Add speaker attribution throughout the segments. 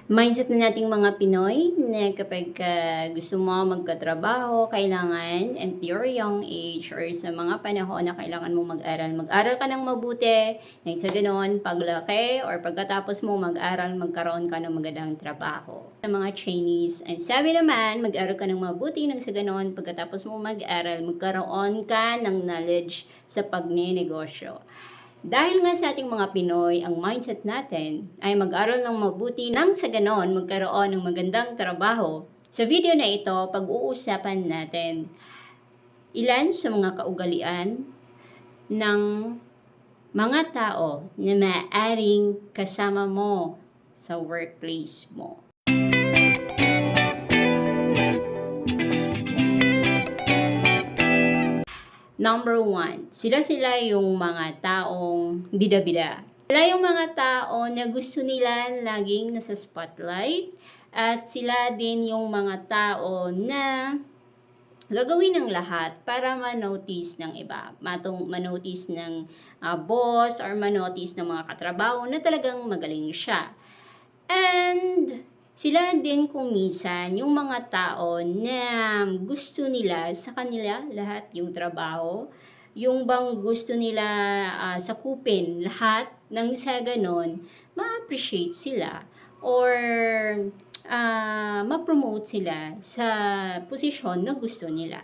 Speaker 1: Mindset na nating mga Pinoy na kapag gusto mo magkatrabaho, kailangan, and your young age or sa mga panahon na kailangan mo mag-aral, mag-aral ka ng mabuti, nang sa ganoon, paglaki or pagkatapos mo mag-aral, magkaroon ka ng magandang trabaho. Sa mga trainees, and sabi naman, mag-aral ka ng mabuti, nang sa ganoon, pagkatapos mo mag-aral, magkaroon ka ng knowledge sa pagnenegosyo. Dahil nga sa ating mga Pinoy, ang mindset natin ay mag-aral ng mabuti nang sa ganon magkaroon ng magandang trabaho. Sa video na ito, pag-uusapan natin ilan sa mga kaugalian ng mga tao na maaaring kasama mo sa workplace mo. Number 1, sila yung mga taong bida-bida. Sila yung mga tao na gusto nila laging nasa spotlight at sila din yung mga tao na gagawin ng lahat para ma-notice ng iba, ma-notice ng boss or ma-notice ng mga katrabaho na talagang magaling siya. And sila din kung minsan yung mga tao na gusto nila sa kanila lahat yung trabaho, yung bang gusto nila sakupin lahat nang sa ganon, ma-appreciate sila or ma-promote sila sa posisyon na gusto nila.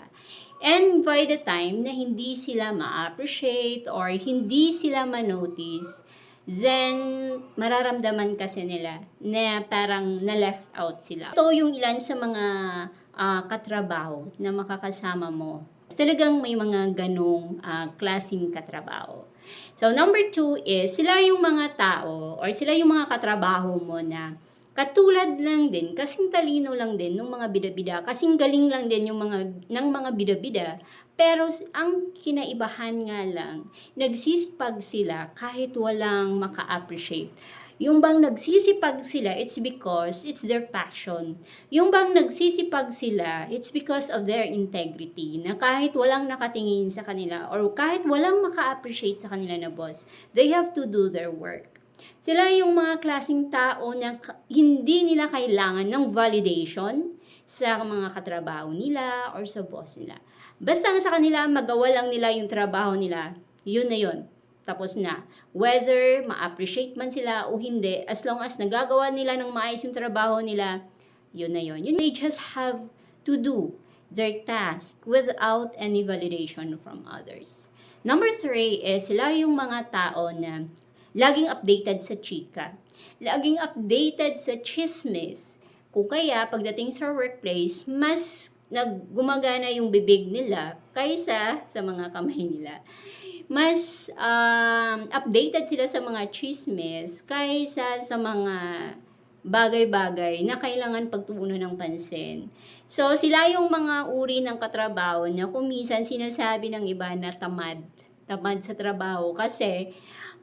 Speaker 1: And by the time na hindi sila ma-appreciate or hindi sila ma-notice, then mararamdaman kasi nila na parang na-left out sila. Ito yung ilan sa mga katrabaho na makakasama mo. Talagang may mga ganong klaseng katrabaho. So, number 2 is, sila yung mga tao or sila yung mga katrabaho mo na katulad lang din, kasing talino lang din ng mga bida-bida, kasing galing lang din yung ng mga bida-bida, pero ang kinaibahan nga lang, nagsisipag sila kahit walang maka-appreciate. Yung bang nagsisipag sila, it's because it's their passion. Yung bang nagsisipag sila, it's because of their integrity, na kahit walang nakatingin sa kanila or kahit walang maka-appreciate sa kanila na boss, they have to do their work. Sila yung mga klaseng tao na hindi nila kailangan ng validation sa mga katrabaho nila or sa boss nila. Basta sa kanila, magawa lang nila yung trabaho nila, yun na yun. Tapos na. Whether ma-appreciate man sila o hindi, as long as nagagawa nila ng maayos yung trabaho nila, yun na yun. They just have to do their task without any validation from others. Number 3 is sila yung mga tao na laging updated sa chika. Laging updated sa chismis. Kung kaya, pagdating sa workplace, mas gumagana yung bibig nila kaysa sa mga kamay nila. Mas updated sila sa mga chismis kaysa sa mga bagay-bagay na kailangan pagtuunan ng pansin. So, sila yung mga uri ng katrabaho na kung minsan sinasabi ng iba na tamad sa trabaho kasi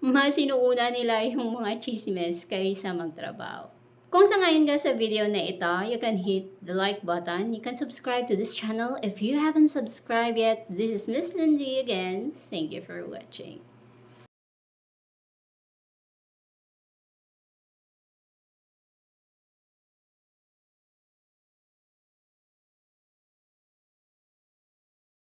Speaker 1: mas inuuna nila yung mga chismes kaysa magtrabaho. Kung sa ngayon ka sa video na ito, you can hit the like button. You can subscribe to this channel if you haven't subscribed yet. This is Miss Lindsay again. Thank you for watching.